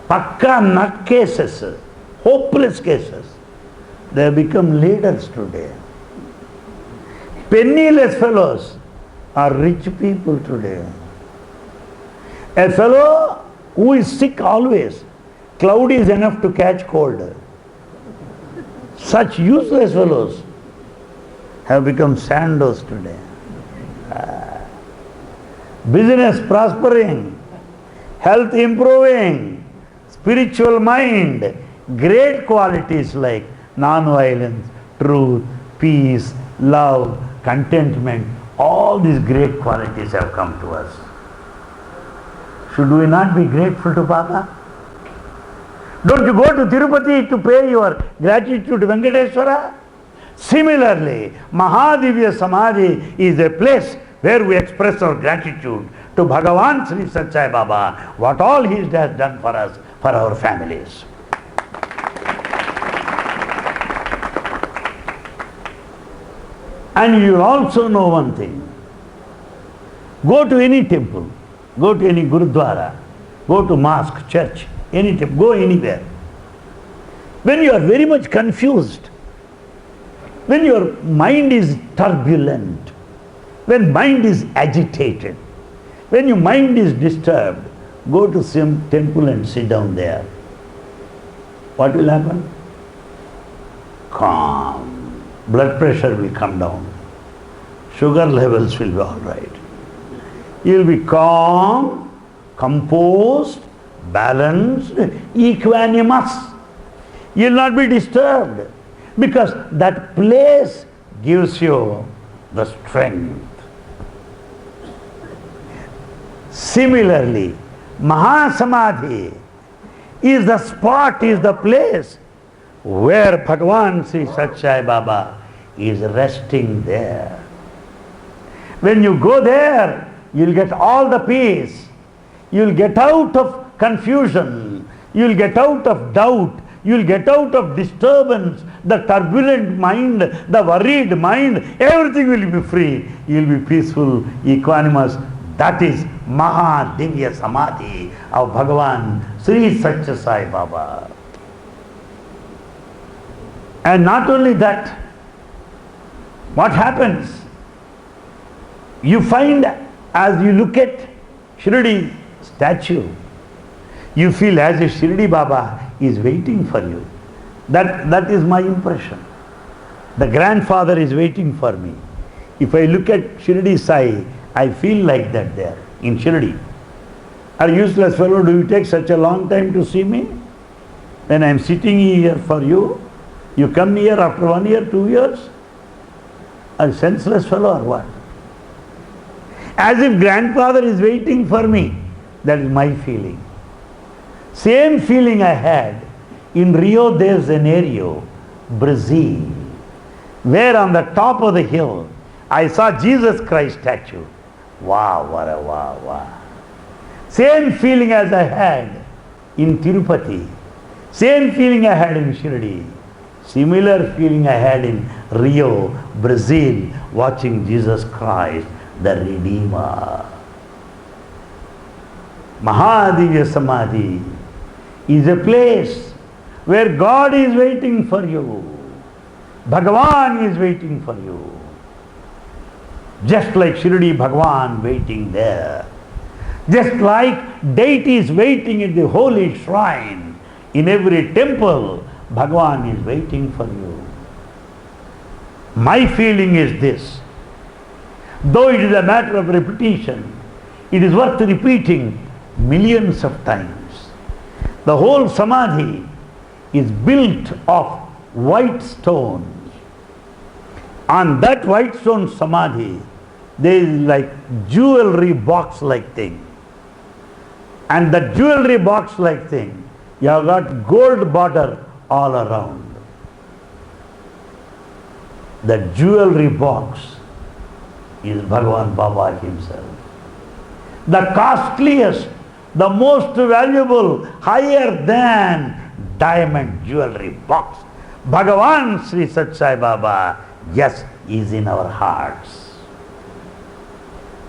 Pakka nut cases, hopeless cases, they have become leaders today. Penniless fellows are rich people today. A fellow who is sick always, cloud is enough to catch cold. Such useless fellows have become sandos today. Business prospering, health improving, spiritual mind, great qualities like non-violence, truth, peace, love, contentment, all these great qualities have come to us. Should we not be grateful to Baba? Don't you go to Tirupati to pay your gratitude to Venkateshwara? Similarly, Mahadivya Samadhi is a place where we express our gratitude to Bhagavan Sri Sathya Baba, what all he has done for us, for our families. And you will also know one thing. Go to any temple, go to any Gurudwara, go to mosque, church, any temple, go anywhere. When you are very much confused, when your mind is turbulent, when mind is agitated, when your mind is disturbed, go to some temple and sit down there. What will happen? Calm. Blood pressure will come down. Sugar levels will be all right. You will be calm, composed, balanced, equanimous. You will not be disturbed because that place gives you the strength. Similarly, Mahasamadhi is the spot, is the place where Bhagavan Sri Sathya Baba is resting there. When you go there, you will get all the peace. You will get out of confusion. You will get out of doubt. You will get out of disturbance, the turbulent mind, the worried mind. Everything will be free. You will be peaceful, equanimous. That is Mahadivya Samadhi of Bhagavan Sri Sathya Sai Baba. And not only that, what happens? You find as you look at Shirdi statue, you feel as if Shirdi Baba is waiting for you. That is my impression. The grandfather is waiting for me. If I look at Shirdi Sai, I feel like that there in Shirdi. Are useless fellow, do you take such a long time to see me? When I am sitting here for you, you come here after 1 year, 2 years? Are you senseless fellow or what? As if grandfather is waiting for me. That is my feeling. Same feeling I had in Rio de Janeiro, Brazil, where on the top of the hill I saw Jesus Christ statue. Wow, wow. Same feeling as I had in Tirupati. Same feeling I had in Shirdi. Similar feeling I had in Rio, Brazil, watching Jesus Christ, the Redeemer. Mahadivya Samadhi is a place where God is waiting for you. Bhagavan is waiting for you. Just like Shirdi Bhagavan waiting there. Just like deities waiting at the holy shrine. In every temple, Bhagavan is waiting for you. My feeling is this. Though it is a matter of repetition, it is worth repeating millions of times. The whole Samadhi is built of white stones. On that white stone Samadhi, there is like jewelry box like thing. And that jewelry box like thing, you have got gold border all around. The jewelry box is Bhagavan Baba himself. The costliest, the most valuable, higher than diamond jewelry box. Bhagavan Sri Sat Sai Baba, yes, is in our hearts.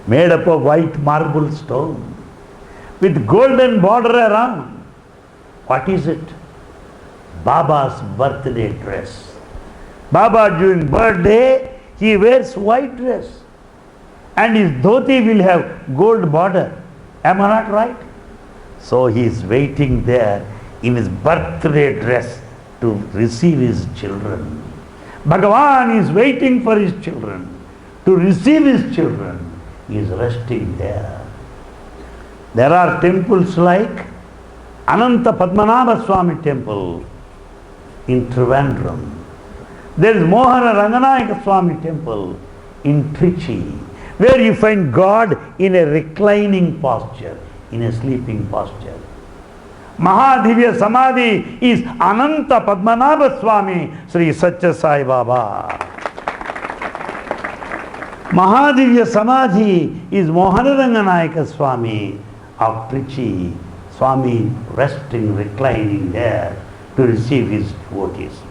Made up of white marble stone with golden border around. What is it? Baba's birthday dress. Baba during birthday, he wears white dress. And his dhoti will have gold border. Am I not right? So he is waiting there in his birthday dress to receive his children. Bhagavan is waiting for his children to receive his children. He is resting there. There are temples like Ananta Padmanabha Swami temple in Trivandrum. There is Mohana Ranganayaka Swami temple in Trichy, where you find God in a reclining posture, in a sleeping posture. Mahadivya Samadhi is Ananta Padmanabha Swami Sri Satya Sai Baba. Mahadivya Samadhi is Mohana Ranganayaka Swami of Trichy. Swami resting, reclining there to receive his devotees.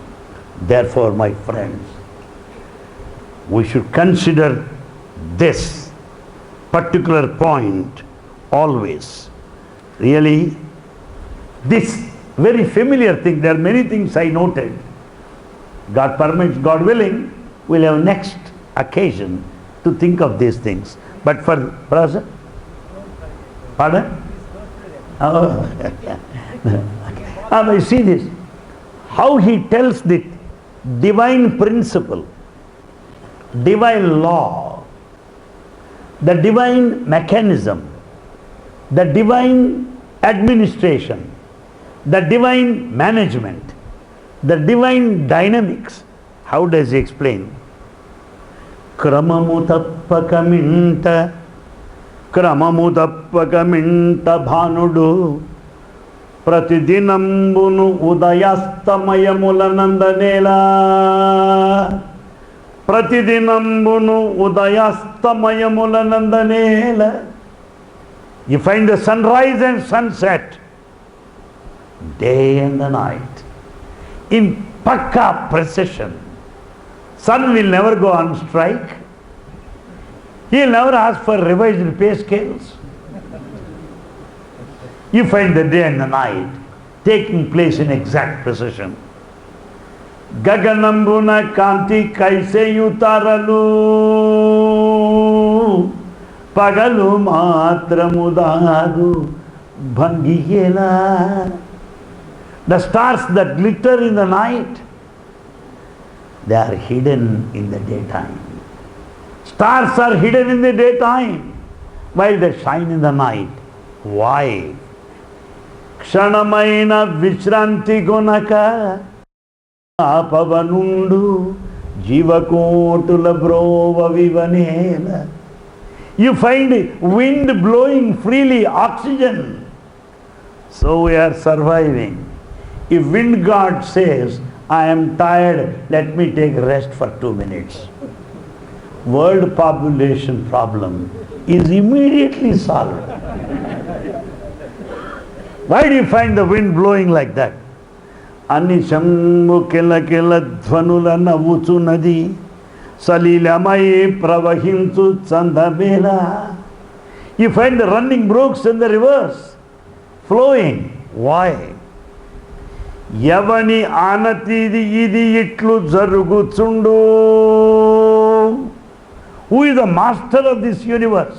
Therefore, my friends, we should consider this particular point always. Really, this very familiar thing, there are many things I noted. God permits, God willing, we'll have next occasion to think of these things. But for brother, pardon? Oh, you see this, how he tells the divine principle, divine law, the divine mechanism, the divine administration, the divine management, the divine dynamics. How does he explain? Kramamutappakaminta bhanudu pratidinambunu udayastamayamulanandanela pratidinambunu udayastamayamulanandanela. You find the sunrise and sunset, day and the night, in pakka precision. Sun will never go on strike. He will never ask for revised pay scales. You find the day and the night taking place in exact precision. Gaganambuna kanti kaise yutaralu pagalu matramudagu bhangiyela. The stars that glitter in the night, they are hidden in the daytime. Stars are hidden in the daytime while they shine in the night. Why? Kshanamaina Vishranti Gunaka Apavanundu Jivakotula Brova Vivanela. You find wind blowing freely, oxygen. So we are surviving. If wind god says, I am tired, let me take rest for 2 minutes, world population problem is immediately solved. Why do you find the wind blowing like that? Anishambu kela kela dhvanula navuchu nadi salilamai pravahintu chandabela. You find the running brooks and the rivers flowing. Why? ఎవని ఆనతిది ఇది ఇట్లు జరుగుచుండు. Who is the master of this universe?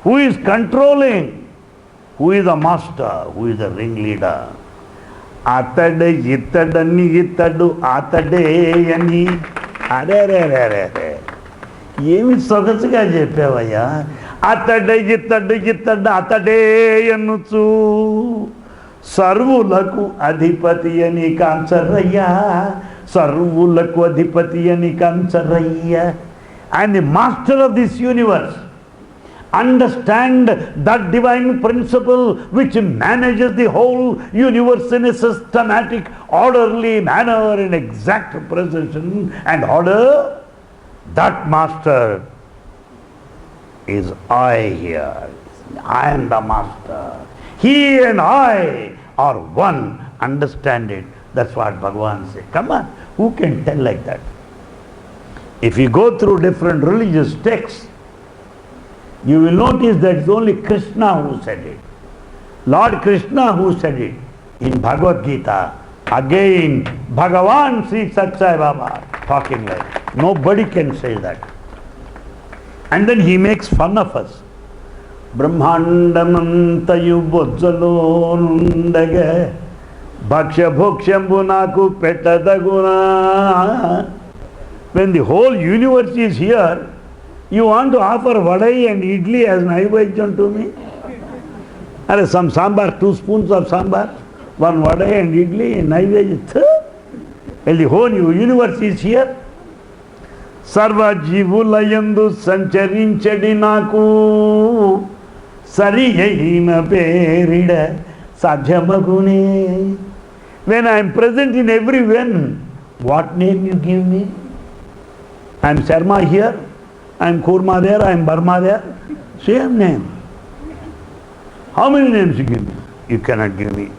Who is controlling? Who is the master? Who is the ringleader? అతడే ఇతడని ఇతడు అతడే అని. అరే రే రే రే రే, ఏమి సొగసుగా చెప్పావయ్యా. అతడే ఇతడు ఇతడు అతడే అనుచు సర్వులకు అధిపతి అని కాంచరయ్యా. సర్వులకు అధిపతి అని కాంచరయ్యా. And the master of this universe, understand that divine principle which manages the whole universe in a systematic, orderly manner, in exact precision and order. That master is I here. I am the master. He and I are one. Understand it. That's what Bhagavan said. Come on, who can tell like that? If you go through different religious texts, you will notice that it's only Krishna who said it. Lord Krishna who said it in Bhagavad Gita. Again, Bhagavan Sri Satsai Baba talking like that. Nobody can say that. And then he makes fun of us. Brahmandamantayu bojjalo nundaga bhaksha bhokshambu naku petadaguna. When the whole universe is here, you want to offer vadai and idli as naivedhyam to me? Are some sambar, 2 spoons of sambar, 1 vadai and idli and naivedhyam. When the whole universe is here, sarva jivulayandu sancharinchadi naku sariyina perida sadhyamagune. When I am present in everyone, what name you give me? I am Sharma here, I am Kurma there, I am Burma there. Same name. How many names you give me? You cannot give me.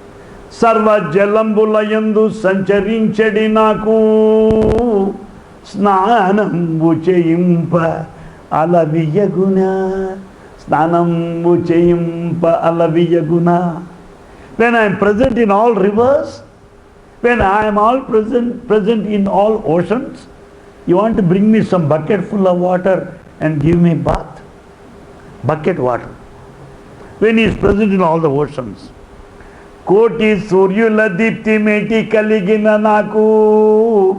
Sarva jalambulayandu sancharinchadi naku snanambu cheyimpa alaviyaguna. Snanambu cheyimpa alaviyaguna. When I am present in all rivers, when I am all present in all oceans, you want to bring me some bucket full of water and give me bath? Bucket water. When he is present in all the oceans. Koti suryula dipti meti kaligina naku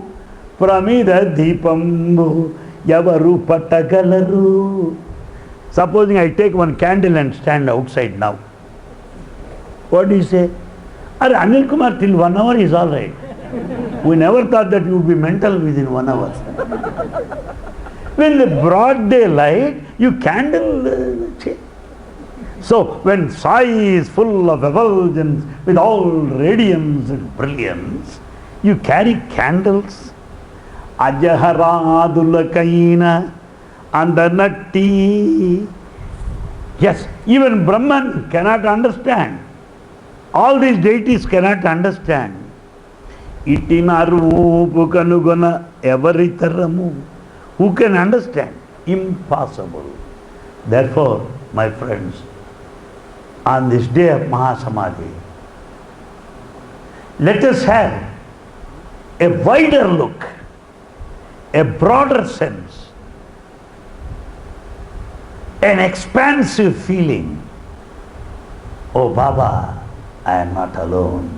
pramida deepambu yavaru patagalaru. Supposing I take one candle and stand outside now. What do you say? Anil Kumar, till 1 hour is all right. We never thought that you would be mental within 1 hour. When the broad daylight, you candle. So when Sai is full of effulgence, with all radiance and brilliance, you carry candles. Ajaharadulakaina andanatti. Yes, even Brahman cannot understand. All these deities cannot understand. Itinaru kanugana evaritaramu. Who can understand? Impossible. Therefore, my friends, on this day of Mahasamadhi, let us have a wider look, a broader sense, an expansive feeling. Oh Baba, I am not alone.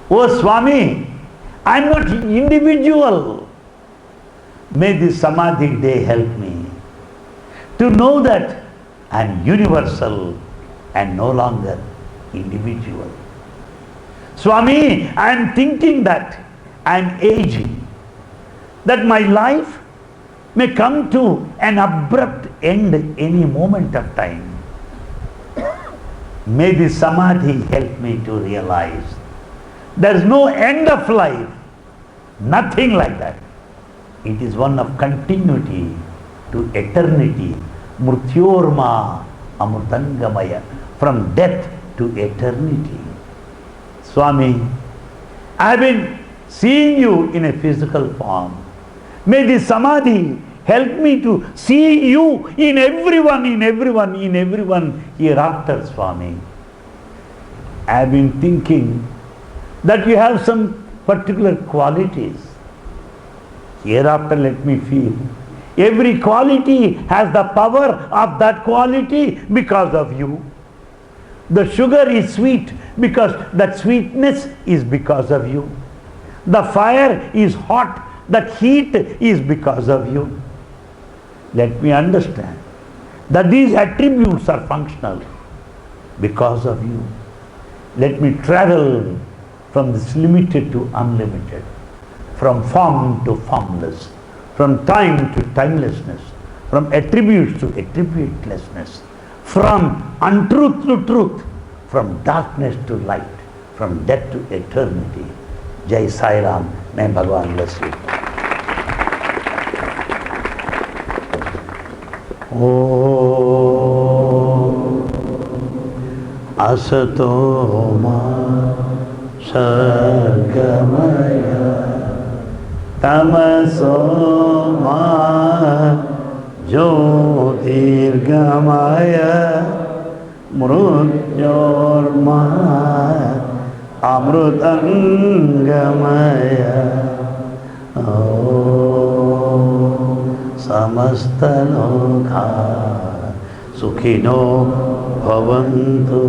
Oh Swami, I am not individual. May this Samadhi day help me to know that I am universal and no longer individual. Swami, I am thinking that I am aging, that my life may come to an abrupt end any moment of time. May this Samadhi help me to realize there is no end of life, nothing like that. It is one of continuity to eternity. Murtyorma amrutangamaya, from death to eternity. Swami, I have been seeing you in a physical form. May this Samadhi help me to see you in everyone hereafter, Swami. I have been thinking that you have some particular qualities. Hereafter let me feel. Every quality has the power of that quality because of you. The sugar is sweet because that sweetness is because of you. The fire is hot, that heat is because of you. Let me understand that these attributes are functional because of you. Let me travel from this limited to unlimited, from form to formless, from time to timelessness, from attributes to attributelessness, from untruth to truth, from darkness to light, from death to eternity. Jai Sai Ram. May Bhagavan bless you. Om Asato Ma Sargamaya Tamaso Ma Jyotirgamaya Mrutyorma Amrutangamaya Samasta Lokha Sukhino Bhavantu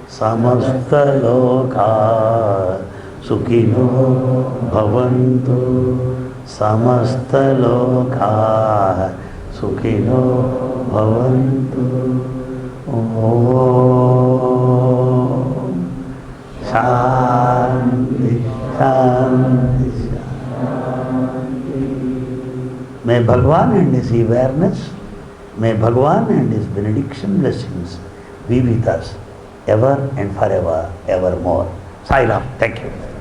Samasta Lokha Sukhino Bhavantu Samasta Lokha Sukhino Bhavantu. Om Shanti Shanti Shanti. May Bhagavan and His awareness, may Bhagavan and His benediction blessings be with us ever and forever, evermore. Sai Ram. Thank you.